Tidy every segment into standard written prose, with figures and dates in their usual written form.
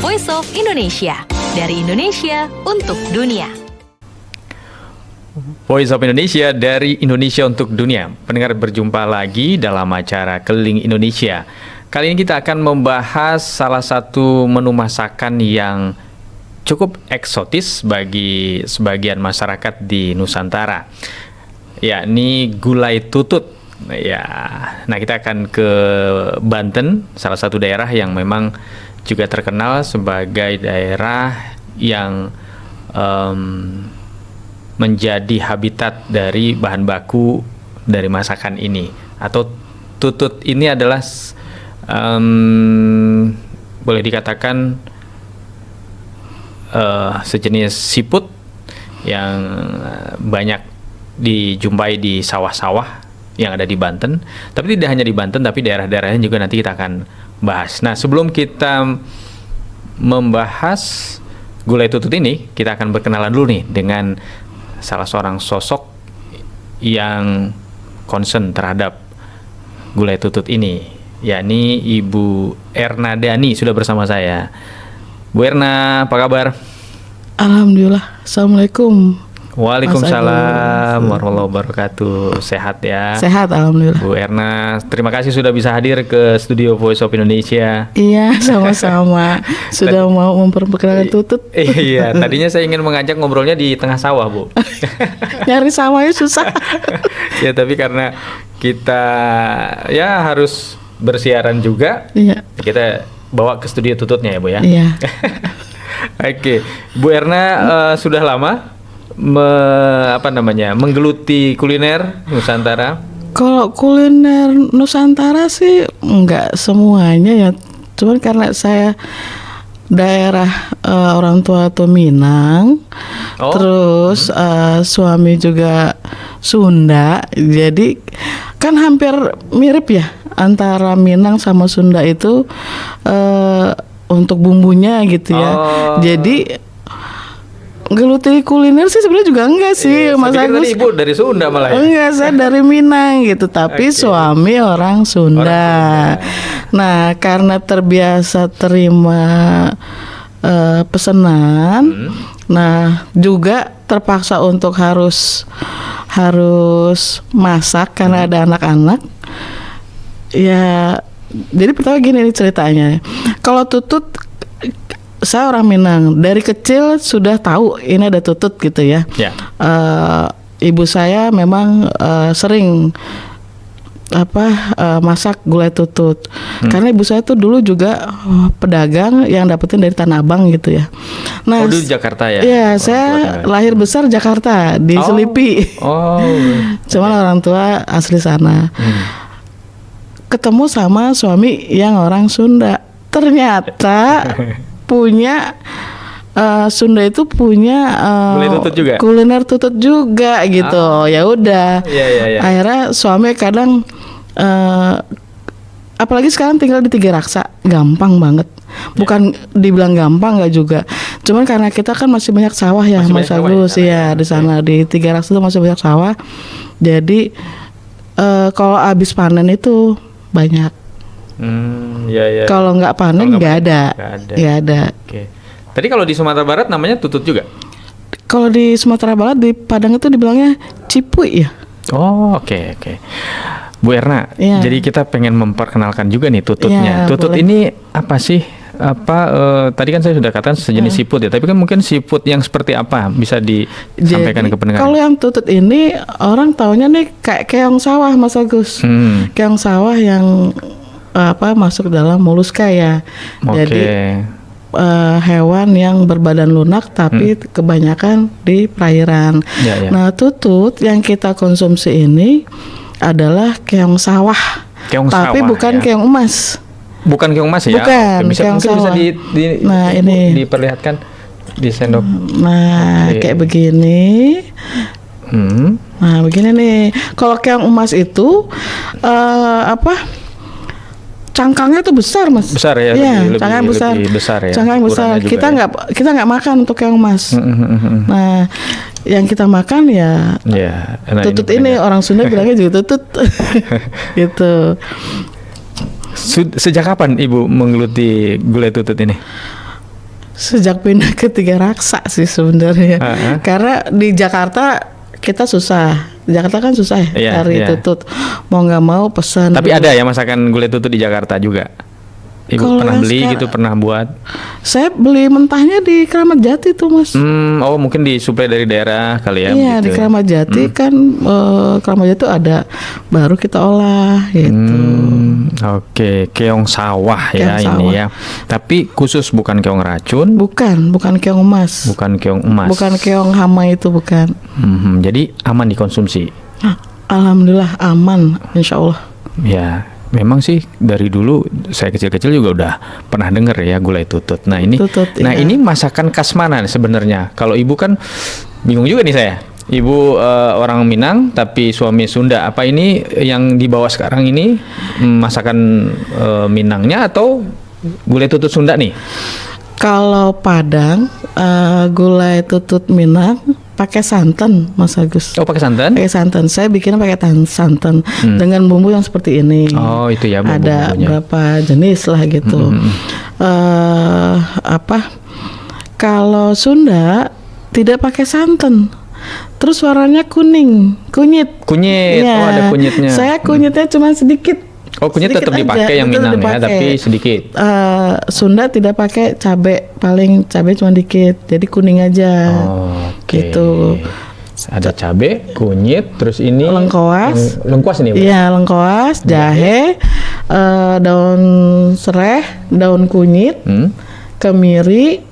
Voice of Indonesia. Dari Indonesia untuk dunia. Voice of Indonesia dari Indonesia untuk dunia. Pendengar, berjumpa lagi dalam acara Keliling Indonesia. Kali ini kita akan membahas salah satu menu masakan yang cukup eksotis bagi sebagian masyarakat di Nusantara, yakni gulai tutut. Ya, nah kita akan ke Banten, salah satu daerah yang memang juga terkenal sebagai daerah yang menjadi habitat dari bahan baku dari masakan ini. Atau tutut ini adalah boleh dikatakan sejenis siput yang banyak dijumpai di sawah-sawah yang ada di Banten. Tapi tidak hanya di Banten, tapi daerah-daerahnya juga nanti kita akan bahas. Nah, sebelum kita membahas gulai tutut ini, kita akan berkenalan dulu nih dengan salah seorang sosok yang concern terhadap gulai tutut ini, yakni Ibu Erna Dhani sudah bersama saya. Bu Erna, apa kabar? Alhamdulillah. Assalamualaikum. Waalaikumsalam warahmatullahi wabarakatuh. Sehat ya? Sehat, alhamdulillah. Bu Erna, terima kasih sudah bisa hadir ke studio Voice of Indonesia. Iya, sama-sama. Sudah mau memperkenalkan tutut. Iya, tadinya saya ingin mengajak ngobrolnya di tengah sawah, Bu. Nyari sawahnya susah. Ya, tapi karena kita ya harus bersiaran juga, Iya. kita bawa ke studio tututnya ya, Bu ya. Iya. Oke, Bu Erna sudah lama menggeluti kuliner Nusantara? Kalau kuliner Nusantara sih enggak semuanya ya. Cuman karena saya daerah orang tua tuh Minang. Terus suami juga Sunda. Jadi kan hampir mirip ya antara Minang sama Sunda itu untuk bumbunya gitu ya. Jadi geluti kuliner sih sebenarnya juga enggak sih, Mas Agus. Tadi Ibu dari Sunda malah ya? Enggak, saya dari Minang gitu, tapi suami orang Sunda. Nah, karena terbiasa terima pesanan, nah juga terpaksa untuk harus masak karena ada anak-anak. Ya, jadi pertama gini nih ceritanya. Kalau tutut, saya orang Minang, dari kecil sudah tahu ini ada tutut gitu ya. Ya. Ibu saya memang sering masak gulai tutut. Karena ibu saya tuh dulu juga pedagang yang dapetin dari Tanah Abang gitu ya. Nah, dulu di Jakarta ya? Iya, saya lahir besar Jakarta di Selipi. Cuman orang tua asli sana. Ketemu sama suami yang orang Sunda. Ternyata punya Sunda itu punya kuliner tutut juga gitu. Ya udah. Ya. Akhirnya suami kadang apalagi sekarang tinggal di Tiga Raksa, gampang banget. Bukan dibilang gampang nggak juga. Cuman karena kita kan masih banyak sawah ya, Mas Agus ya di sana di Tiga Raksa itu masih banyak sawah. Jadi kalau habis panen itu banyak. Ya. Kalau nggak panen nggak ada. Oke. Tadi kalau di Sumatera Barat namanya tutut juga? Kalau di Sumatera Barat di Padang itu dibilangnya cipuy ya. Oke. Bu Erna, ya. Jadi kita pengen memperkenalkan juga nih tututnya. Tutut boleh. Ini apa sih? Tadi kan saya sudah katakan sejenis siput ya, tapi kan mungkin siput yang seperti apa bisa disampaikan ke pendengar? Kalau yang tutut ini orang taunya nih kayak keong sawah, Mas Agus. Keong sawah yang masuk dalam moluska ya. Jadi hewan yang berbadan lunak tapi kebanyakan di perairan. Ya. Nah, tutut yang kita konsumsi ini adalah keong sawah. Tapi bukan keong emas. Bukan keong emas ya? Bukan, keong sawah. Bisa ini diperlihatkan di sendok. Nah, kayak begini. Nah, begini nih. Kalau keong emas itu cangkangnya tuh besar, Mas. Besar ya? Iya, cangkang besar. Lebih besar ya? Cangkang besar. Kita nggak makan untuk keong emas. Nah, yang kita makan ya tutut ini orang Sunda bilangnya juga tutut. Gitu. Sejak kapan Ibu menggeluti gulai tutut ini? Sejak pindah ke Tiga Raksa sih sebenarnya. Karena di Jakarta kita susah. Di Jakarta kan susah ya cari tutut. Mau nggak mau pesan. Tapi ada ya masakan gulai tutut di Jakarta juga. Ibu Kalau pernah beli sekarang- gitu, pernah buat? Saya beli mentahnya di Kramat Jati tuh, Mas. Oh mungkin disuplai dari daerah kali ya? Iya, di begitu. Kramat Jati kan Kramat Jati tuh ada, baru kita olah gitu. Oke, keong sawah ya Keong ini sawah. ya. Tapi khusus bukan keong racun, Bukan keong emas. bukan keong emas. Bukan keong hama itu, bukan. Jadi aman dikonsumsi. Alhamdulillah aman, insya Allah. Ya, memang sih dari dulu saya kecil-kecil juga udah pernah denger ya gulai tutut. Nah ini, Tutut, nah iya. ini masakan khas mana nih sebenarnya? Kalau ibu kan bingung juga nih saya. Ibu orang Minang tapi suami Sunda. Apa ini yang dibawa sekarang ini masakan Minangnya atau gulai tutut Sunda nih? Kalau Padang, gulai tutut Minang pakai santan, Mas Agus. Oh pakai santan? Pakai santan. Saya bikinnya pakai santan dengan bumbu yang seperti ini. Oh itu ya Ada bumbu-bumbunya. berapa jenis lah gitu. Kalau Sunda tidak pakai santan. Terus warnanya kunyit. Kunyit, Iya. oh ada kunyitnya. Saya kunyitnya cuma sedikit. Oh kunyit Sedikit tetap aja, dipakai yang tetap Minang ya, dipakai. tapi sedikit. Sunda tidak pakai cabai, paling cabai cuma dikit, jadi kuning aja. Oke. Gitu. Ada cabe, kunyit, terus ini Lengkoas. lengkuas ini. Bu? Iya, lengkoas, jahe, daun serai, daun kunyit, kemiri,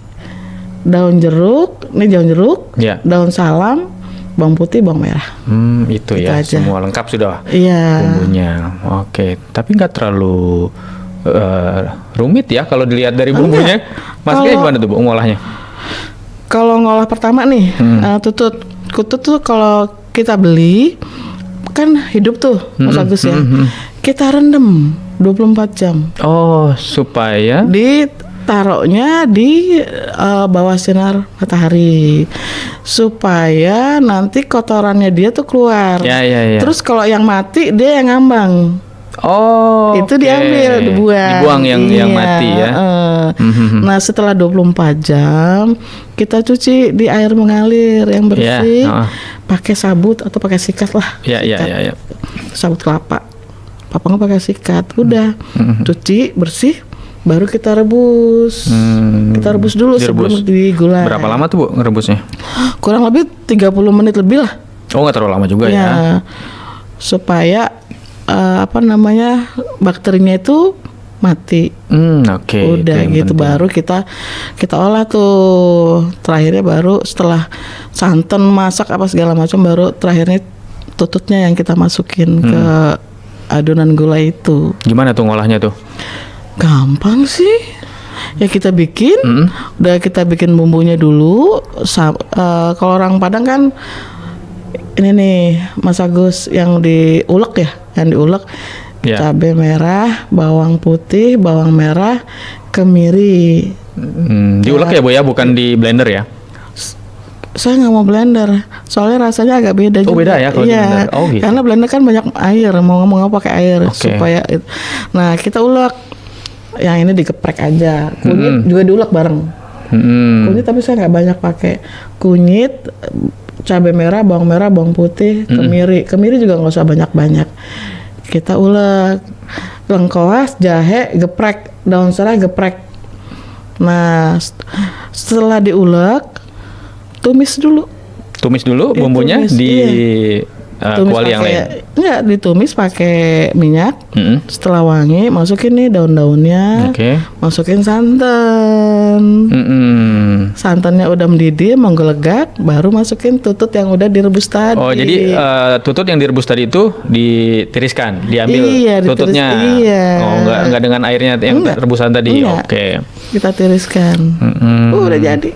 daun jeruk, ini daun jeruk, Ya. daun salam, bawang putih, bawang merah. Itu Itu ya, aja. semua lengkap sudah Iya. bumbunya. Oke, tapi nggak terlalu rumit ya kalau dilihat dari bumbunya. Masnya Kalau- gimana tuh Bu ngolahnya? Kalau ngolah pertama nih, kutut tuh kalau kita beli kan hidup tuh, Mas Agus ya. Kita rendam 24 jam. Oh, supaya Ditaruhnya di bawah sinar matahari supaya nanti kotorannya dia tuh keluar. Ya. Terus kalau yang mati dia yang ngambang. Oh, Itu oke. diambil, dibuang. Dibuang yang Iya, mati ya. Nah, setelah 24 jam kita cuci di air mengalir yang bersih. Iya, Pakai sabut atau pakai sikat lah. Ya. Sabut kelapa. Papa nggak pakai sikat. Udah. Cuci bersih baru kita rebus. Kita rebus dulu sebelum digulai. Berapa lama tuh Bu ngerebusnya? Kurang lebih 30 menit lebih lah. Oh, nggak terlalu lama juga ya. Supaya bakterinya itu mati. Oke. Udah itu yang gitu penting. baru kita olah tuh. Terakhirnya baru setelah santan masak apa segala macam baru terakhirnya tututnya yang kita masukin ke adonan gulai itu. Gimana tuh ngolahnya tuh? Gampang sih. Ya kita bikin, udah kita bikin bumbunya dulu. Kalau orang Padang kan ini nih Mas Agus yang diulek ya, yang diulek. Ya. Cabai merah, bawang putih, bawang merah, kemiri. Diulek ya Bu ya, bukan di blender ya? Saya nggak mau blender, soalnya rasanya agak beda juga. Oh, beda ya kalau di Iya, blender. Oh, gitu. karena blender kan banyak air, mau ngomong pakai air Oke. supaya. Nah kita ulek, yang ini digeprek aja. Kunyit juga diulek bareng. Kunyit tapi saya nggak banyak pakai kunyit, cabai merah, bawang putih, kemiri juga nggak usah banyak. Kita ulek, lengkoas, jahe, geprek, daun serai, geprek. Nah, setelah diulek, tumis dulu. Tumis dulu bumbunya Ditumis, di Tumis kuali yang lain. Enggak, ditumis pakai minyak. Setelah wangi, masukin nih daun-daunnya. Oke. Masukin santan. Santannya udah mendidih, menggelegak, baru masukin tutut yang udah direbus tadi. Oh, jadi tutut yang direbus tadi itu ditiriskan, diambil Iya, tututnya. iya. Oh, enggak dengan airnya yang Enggak. rebusan tadi. Enggak. Oke. Kita tiriskan. Udah jadi.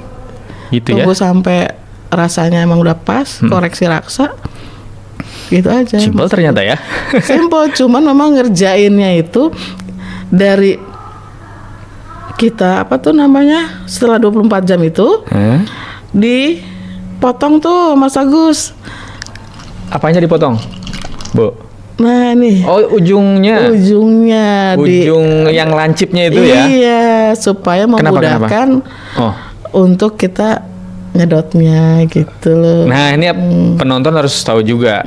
Gitu ya. Tunggu sampai rasanya emang udah pas, koreksi raksa. Gitu aja. Simpel ternyata ya. Simple, cuman memang ngerjainnya itu dari kita setelah 24 jam itu dipotong tuh Mas Agus. Apanya dipotong, Bu? Nah nih Oh, ujungnya ujung yang lancipnya itu ya. Iya, supaya Kenapa? memudahkan Oh, untuk kita nyedotnya gitu loh. Nah ini penonton harus tahu juga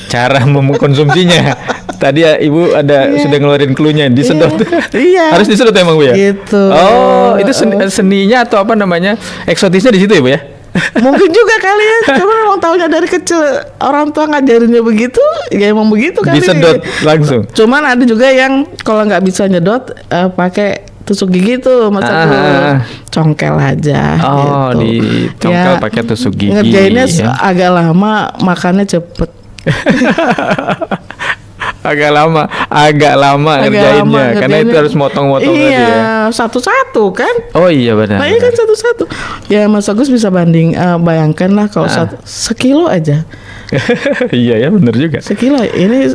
cara mengkonsumsinya. Tadi ya Ibu ada sudah ngeluarin cluenya, disedot. Iya. Harus disedot emang Bu ya? Gitu. Oh itu seninya atau apa namanya, eksotisnya di situ ya Bu ya? Mungkin juga kali ya. Cuma emang tahunya dari kecil orang tua ngajarinnya begitu, ya emang begitu kali. Disedot langsung. Cuman ada juga yang kalau nggak bisa nyedot pakai tusuk gigi tuh, congkel aja. Oh, gitu. dicongkel pakai tusuk gigi. Ngerjainnya ya. agak lama, makannya cepet. agak lama ngerjainnya, karena itu harus motong-motong iya, tadi ya. Satu-satu kan. Oh iya benar. Nah ini kan satu-satu. Ya Mas Agus bisa bayangkan lah kalau sekilo aja. Iya ya benar juga. Sekilo ini.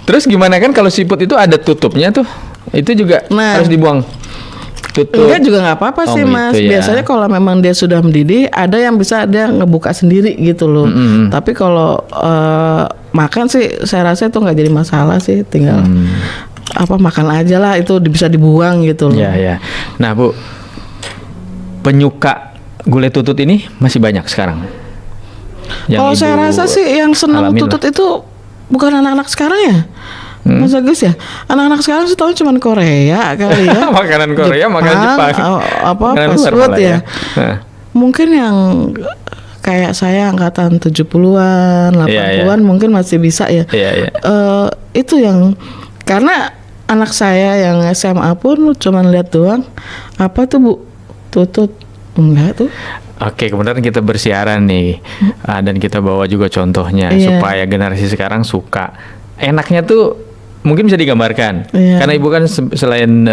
Terus gimana kan kalau siput itu ada tutupnya tuh? Itu juga harus dibuang. Tutup. Enggak juga nggak apa-apa sih Mas. Gitu ya. Biasanya kalau memang dia sudah mendidih, ada yang bisa dia ngebuka sendiri gitu loh. Tapi kalau makan sih, saya rasa itu nggak jadi masalah sih. Tinggal makan aja lah, itu bisa dibuang gitu loh. Ya ya. Nah Bu, penyuka gulai tutut ini masih banyak sekarang. Kalau saya rasa sih yang senang tutut itu bukan anak-anak sekarang ya. Mas Agus ya, anak-anak sekarang sih tahu cuma Korea kali ya. Makanan Korea, makanan Jepang, fast food ya. Mungkin yang kayak saya angkatan 70-an, 80-an mungkin masih bisa ya. Itu yang, karena anak saya yang SMA pun cuma lihat doang. Apa tuh Bu? Tutut. Enggak tuh. Oke, kemudian kita bersiaran nih, dan kita bawa juga contohnya supaya generasi sekarang suka. Enaknya tuh mungkin bisa digambarkan, karena Ibu kan selain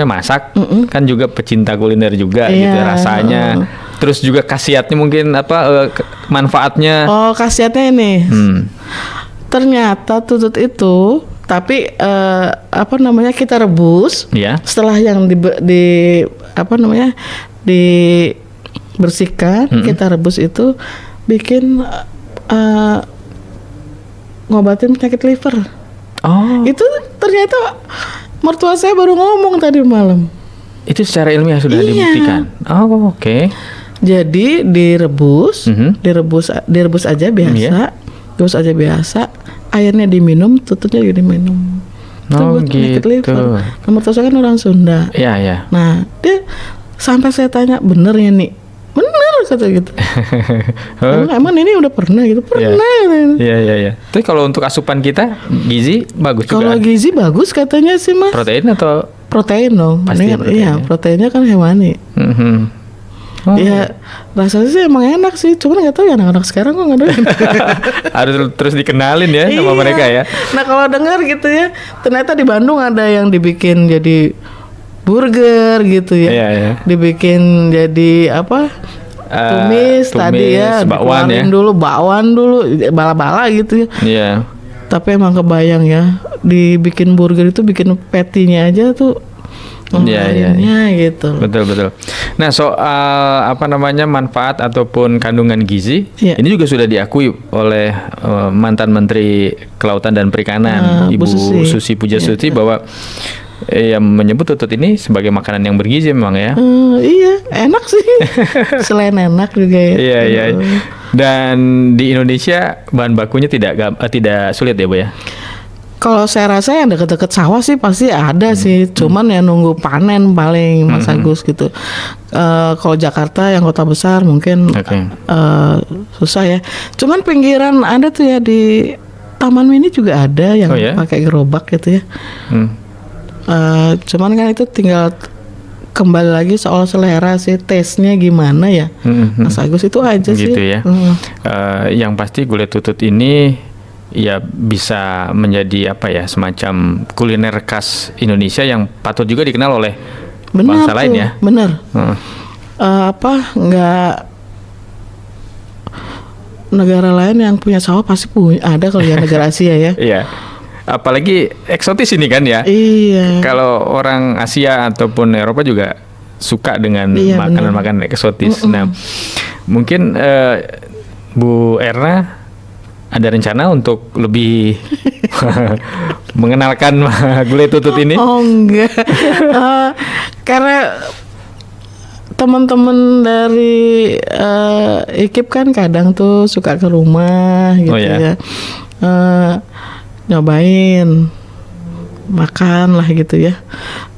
masak, kan juga pecinta kuliner juga gitu rasanya. Terus juga khasiatnya mungkin manfaatnya. Oh, khasiatnya ini. Ternyata tutut itu, tapi kita rebus. Setelah yang dibersihkan, kita rebus itu bikin ngobatin penyakit liver. Oh. Itu ternyata mertua saya baru ngomong tadi malam. Itu secara ilmiah sudah dibuktikan. Oh, oke. Jadi direbus aja biasa. Direbus aja biasa. Airnya diminum, tutupnya juga diminum. Oh, itu penyakit liver. Mertua saya kan orang Sunda. Iya, iya. Nah, dia sampai saya tanya, bener ya nih? Bener kata gitu. Emang ini udah pernah gitu? Pernah. Iya. Tapi kalau untuk asupan kita gizi bagus juga. Kalau gizi bagus katanya sih Mas. Protein atau? Protein dong. Pasti iya, proteinnya kan hewani. Ya rasanya sih emang enak sih. Cuma nggak tahu ya anak-anak sekarang kok nggak doyan. Harus terus dikenalin ya sama mereka ya. Nah kalau dengar gitu ya, ternyata di Bandung ada yang dibikin jadi burger gitu ya. Iya. Dibikin jadi tumis tadi ya, bakwan ya. Bakwan dulu, bala-bala gitu ya. Iya. Tapi emang kebayang ya, dibikin burger itu bikin patty-nya aja tuh. Iya. Gitu. Betul. Nah, soal manfaat ataupun kandungan gizi, ini juga sudah diakui oleh mantan Menteri Kelautan dan Perikanan, Ibu Susi Pujiastuti bahwa yang menyebut tutut ini sebagai makanan yang bergizi memang ya. Iya, enak sih. Selain enak juga ya. Iya. Dan di Indonesia bahan bakunya tidak sulit ya Bu ya. Kalau saya rasa yang deket-deket sawah sih pasti ada sih. Cuman ya nunggu panen paling Mas Agus gitu. Kalau Jakarta yang kota besar mungkin susah ya. Cuman pinggiran ada tuh ya, di Taman Mini juga ada yang pakai gerobak gitu ya. Cuman kan itu tinggal kembali lagi soal selera sih, taste-nya gimana ya. Mas Agus, itu aja sih. Gitu ya. Yang pasti gulai tutut ini ya bisa menjadi semacam kuliner khas Indonesia yang patut juga dikenal oleh bangsa lain ya. Bener. Nggak negara lain yang punya sawah pasti ada kalau ya negara Asia ya. Iya. Apalagi eksotis ini kan ya. Iya. Kalau orang Asia ataupun Eropa juga suka dengan makanan-makanan eksotis. Nah, mungkin Bu Erna ada rencana untuk lebih mengenalkan gulai tutut ini? Oh enggak. Karena teman-teman dari IKIP kan kadang tuh suka ke rumah gitu Oh, ya? ya. Nyobain makan lah gitu ya.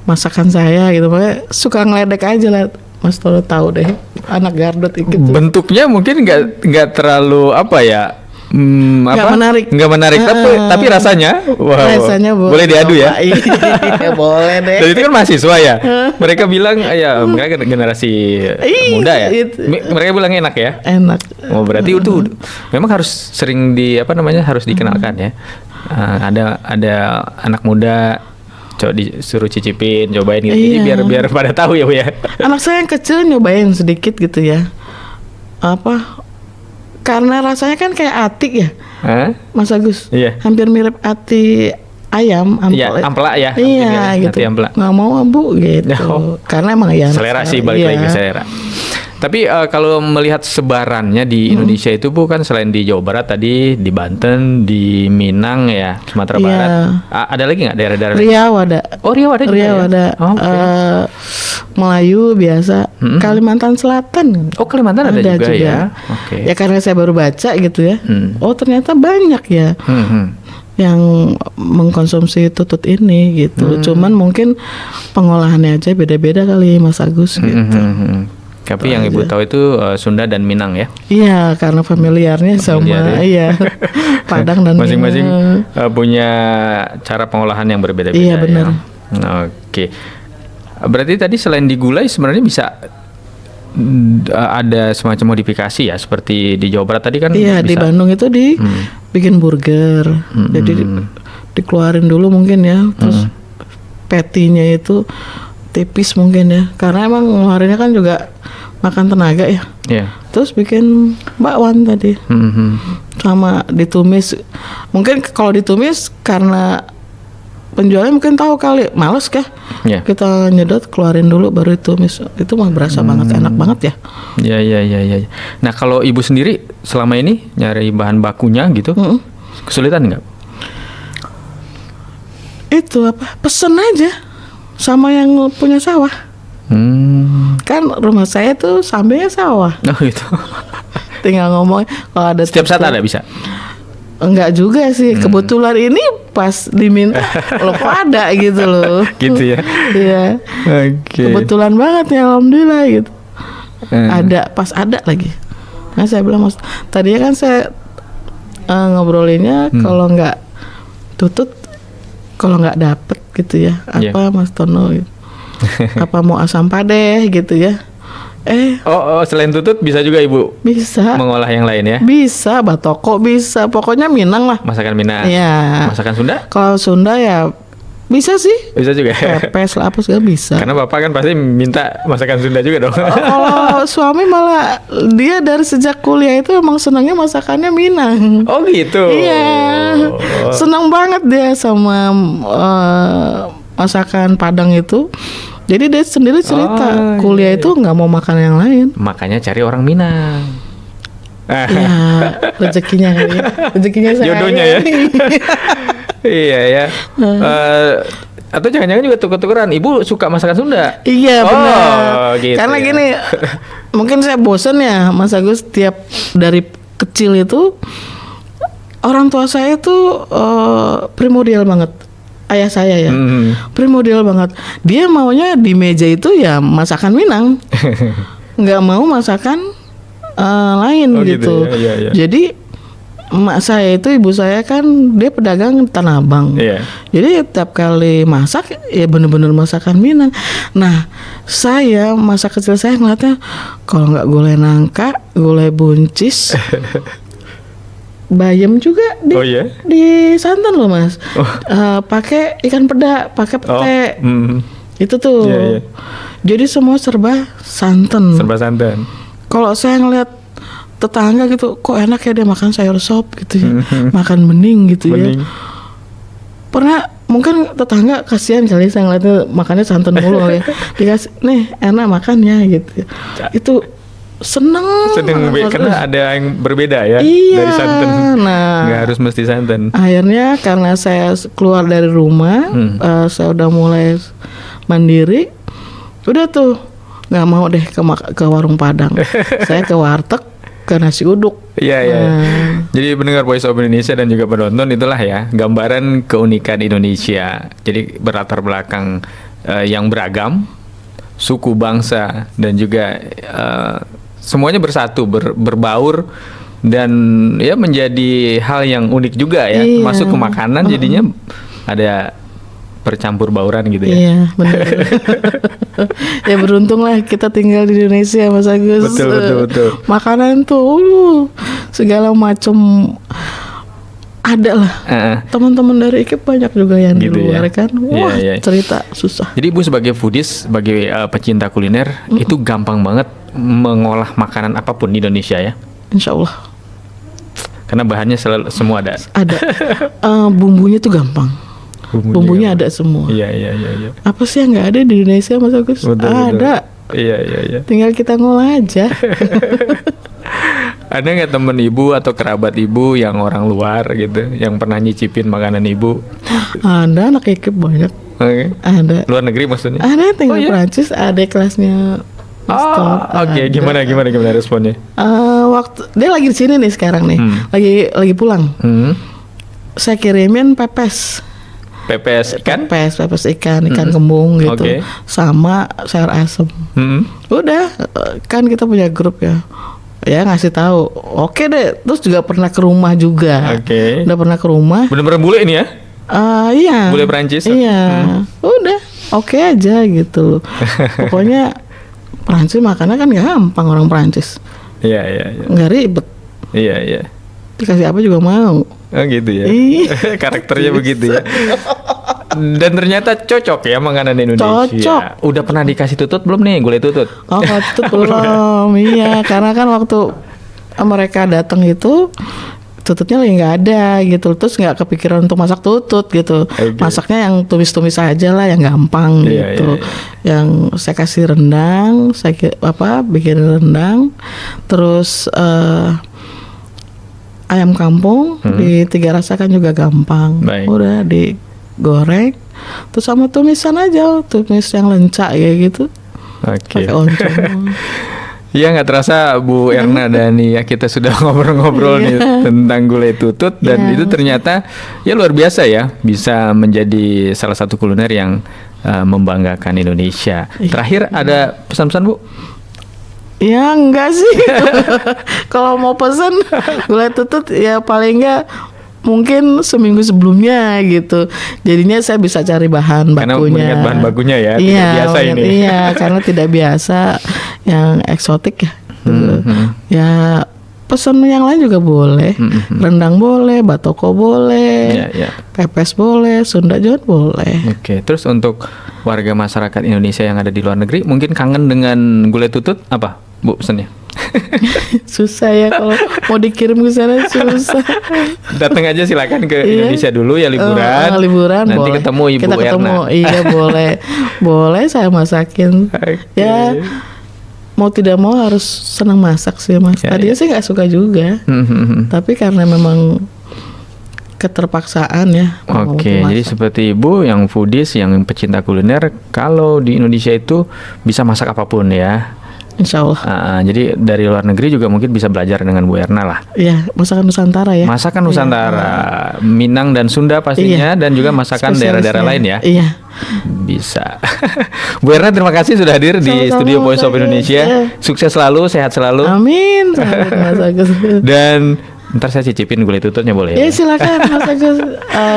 Masakan saya gitu. Makanya suka ngeledek aja lah. Mas Tono tahu deh anak Gardot IKIP tuh. Bentuknya mungkin nggak terlalu apa ya? Nggak menarik. Nggak menarik, tapi rasanya, wow, Rasanya boleh diadu ya. Iya, boleh deh. Dan itu kan mahasiswa ya. Mereka bilang ya mereka generasi muda ya. Mereka bilang enak ya. Enak. Oh, berarti itu memang harus sering harus dikenalkan ya. Ada anak muda disuruh cicipin, cobain gitu. Jadi biar pada tahu ya Bu ya. Anak saya yang kecil nyobain sedikit gitu ya. Karena rasanya kan kayak atik ya, Mas Agus. Iya. Hampir mirip ati ayam, Iya, ampela ya. Iya, gitu. Nggak mau Bu gitu. Oh. Karena emang ya. Selera sih, balik lagi ke selera. Tapi kalau melihat sebarannya di Indonesia itu Bu, kan selain di Jawa Barat tadi, di Banten, di Minang ya, Sumatera Barat. Ada lagi nggak daerah-daerah? Riau ada. Oh, Riau ada juga. Riau ya? ada. Oh, okay. Melayu biasa. Kalimantan Selatan. Oh, Kalimantan ada juga ya. Oke. Ya karena saya baru baca gitu ya. Oh, ternyata banyak ya. Yang mengkonsumsi tutut ini gitu. Cuman mungkin pengolahannya aja beda-beda kali Mas Agus gitu. Tapi yang Ibu tahu itu Sunda dan Minang ya? Iya, karena familiarnya sama iya. Padang dan masing-masing punya cara pengolahan yang berbeda-beda. Iya, benar. Ya? Oke. Berarti tadi selain digulai sebenarnya bisa ada semacam modifikasi ya, seperti di Jawa Barat tadi kan? Iya, bisa. di Bandung itu bikin burger. Jadi dikeluarin dulu mungkin ya, terus patty-nya itu tipis mungkin ya, karena emang ngeluarinnya kan juga makan tenaga ya. Yeah. Terus bikin bakwan tadi, sama ditumis. Mungkin kalau ditumis karena penjualnya mungkin tahu kali, males kah? Yeah. Kita nyedot, keluarin dulu baru ditumis. Itu mah berasa banget, enak banget ya. Ya. Nah kalau Ibu sendiri selama ini nyari bahan bakunya gitu, kesulitan nggak? Itu pesen aja sama yang punya sawah. Kan rumah saya tuh sampingnya sawah. Oh gitu. Tinggal ngomong kalau ada setiap saat ada bisa? Enggak juga sih. Kebetulan ini pas diminta loh kok ada gitu loh. Gitu ya. Iya. Oke. Kebetulan banget ya, alhamdulillah gitu. Ada, pas ada lagi. Nah saya bilang Mas, tadinya kan saya ngobrolinnya kalau nggak tutut, kalau nggak dapet gitu ya, Mas Tono gitu. Apa mau asam padeh gitu ya. Selain tutut bisa juga Ibu? Bisa. Mengolah yang lain ya? Bisa, batoko bisa. Pokoknya Minang lah. Masakan Minang? Iya. Masakan Sunda? Kalau Sunda ya bisa sih. Bisa juga. Pepes lah apa segala bisa. Karena Bapak kan pasti minta masakan Sunda juga dong. Kalau suami malah dia dari sejak kuliah itu emang senangnya masakannya Minang. Oh gitu. Iya. Senang banget dia sama masakan Padang itu. Jadi dia sendiri cerita kuliah itu nggak mau makan yang lain. Makanya cari orang Minang. Ya rezekinya kali ya. Rezekinya saya. Jodohnya ya. Iya ya. Atau jangan-jangan juga tuker-tukeran. Ibu suka masakan Sunda? Iya benar. Gitu karena ya. gini, mungkin saya bosen ya Mas Agus, tiap dari kecil itu orang tua saya tuh primordial banget. Ayah saya ya, primordial banget. Dia maunya di meja itu ya masakan Minang, nggak mau masakan lain gitu. Ya. Jadi emak saya itu, ibu saya kan dia pedagang Tanah Abang. Jadi tiap kali masak ya bener-bener masakan Minang. Nah saya masa kecil saya ngeliatnya kalau nggak gulai nangka, gulai buncis. Bayam juga di santan loh Mas. Pakai ikan peda, pakai pete. Itu tuh. Jadi semua serba santan. Kalau saya ngeliat tetangga gitu, kok enak ya dia makan sayur sop gitu ya, makan bening gitu ya. Pernah mungkin tetangga kasihan kali saya ngeliatnya makannya santan mulu kali ya. Dikasih nih enak makannya gitu. Itu seneng karena ada yang berbeda ya dari santan. Nah, nggak harus mesti santan. Akhirnya karena saya keluar dari rumah, saya udah mulai mandiri, udah tuh nggak mau deh ke warung Padang. Saya ke warteg, ke nasi uduk. Iya, iya. Jadi pendengar Voice of Indonesia dan juga penonton, itulah ya gambaran keunikan Indonesia. Jadi berlatar belakang yang beragam, suku, bangsa, dan juga semuanya bersatu, berbaur, dan ya menjadi hal yang unik juga ya. Iya. Masuk ke makanan jadinya ada bercampur bauran gitu ya. Iya, benar. Ya beruntunglah kita tinggal di Indonesia, Mas Agus. Betul. Makanan tuh segala macam ada lah. Teman-teman dari IKIP banyak juga yang Gitu di luar ya. kan. Wah, Iya. cerita susah. Jadi Ibu sebagai foodies, sebagai pecinta kuliner, itu gampang banget mengolah makanan apapun di Indonesia ya. Insya Allah Karena bahannya semua ada. ada. Bumbunya tuh gampang. Bumbunya ada semua. Iya. Apa sih yang nggak ada di Indonesia, Mas Agus? Betul. Ada. Iya. Tinggal kita ngolah aja. Ada nggak temen Ibu atau kerabat Ibu yang orang luar gitu, yang pernah nyicipin makanan Ibu? Ada anak IKIP banyak. Oke. Ada. Luar negeri maksudnya? Ada tinggal Oh, iya? Prancis, ada kelasnya. Oke. Gimana responnya? Waktu dia lagi di sini nih sekarang nih, lagi pulang. Saya kirimin pepes Pepes ikan? pepes ikan kembung gitu, Oke. sama sayur asem. Udah, kan kita punya grup ya ngasih tahu. Oke deh, terus juga pernah ke rumah juga. Oke. Udah pernah ke rumah. Bener-bener bule ini ya? Iya. Bule Prancis? Iya. Udah, oke aja gitu loh. Pokoknya Prancis makannya kan gampang, orang Prancis. Iya. Nggak ribet. Iya. Dikasih apa juga mau. Oh gitu ya. Iya. Karakternya begitu ya. Dan ternyata cocok ya makanan Indonesia. Cocok. Udah pernah dikasih tutut belum nih, gulai tutut? Oh, itu belum. Iya, karena kan waktu mereka datang itu tututnya lagi nggak ada gitu, terus nggak kepikiran untuk masak tutut gitu. Okay. Masaknya yang tumis-tumis aja lah, yang gampang Iya, gitu. iya. Yang saya kasih rendang, bikin rendang, terus ayam kampung di Tiga Rasa kan juga gampang. Baik. Udah digoreng, terus sama tumisan aja, tumis yang lencak kayak gitu. Oke. Pakai oncom. Iya, nggak terasa Bu Erna Dani ya, kita sudah ngobrol-ngobrol nih tentang gulai tutut, dan itu ternyata ya luar biasa ya, bisa menjadi salah satu kuliner yang membanggakan Indonesia. Terakhir ada pesan-pesan Bu? Ya enggak sih. Kalau mau pesen gulai tutut ya paling enggak mungkin seminggu sebelumnya gitu. Jadinya saya bisa cari bahan Karena bakunya. mengingat bahan bakunya ya, Iya, tidak biasa ini. Iya, karena tidak biasa yang eksotik ya. Ya pesan yang lain juga boleh. Rendang boleh, batoko boleh, Iya. pepes boleh, Sunda juga boleh. Oke, terus untuk warga masyarakat Indonesia yang ada di luar negeri mungkin kangen dengan gulai tutut, apa Bu pesannya? Susah ya kalau mau dikirim ke sana, susah. Datang aja silakan ke Indonesia dulu ya, liburan. Liburan Nanti boleh. ketemu Ibu Kita ketemu, Erna. iya boleh. Boleh saya masakin. Oke. Ya mau tidak mau harus senang masak sih Mas. Ya, Tadinya sih nggak suka juga, tapi karena memang keterpaksaan ya. mau Oke, jadi masak. seperti Ibu yang foodies, yang pecinta kuliner, kalau di Indonesia itu bisa masak apapun ya. Insya Allah. Jadi dari luar negeri juga mungkin bisa belajar dengan Bu Erna lah. Iya, masakan Nusantara ya. Masakan Nusantara, Minang dan Sunda pastinya, dan juga masakan daerah-daerah lain ya. Iya. Bisa. Bu Erna, terima kasih sudah hadir di Sama-sama, studio Voice of Mas Agus. Indonesia. Ya. Sukses selalu, sehat selalu. Amin. Amin, Mas Agus. Dan ntar saya cicipin gulai tututnya boleh Ya ya? silakan Mas Agus.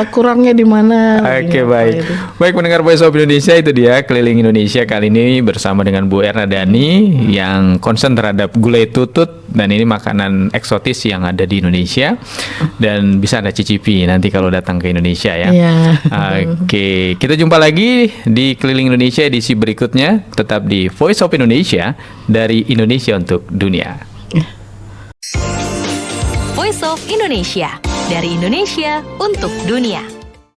Kurangnya di mana? Oke, Ini apa baik. itu. Baik, pendengar Voice of Indonesia, itu dia keliling Indonesia kali ini bersama dengan Bu Erna Dani yang concern terhadap gulai tutut, dan ini makanan eksotis yang ada di Indonesia dan bisa Anda cicipi nanti kalau datang ke Indonesia ya. Iya. Oke, kita jumpa lagi di keliling Indonesia edisi berikutnya, tetap di Voice of Indonesia, dari Indonesia untuk dunia. Voice of Indonesia, dari Indonesia untuk dunia.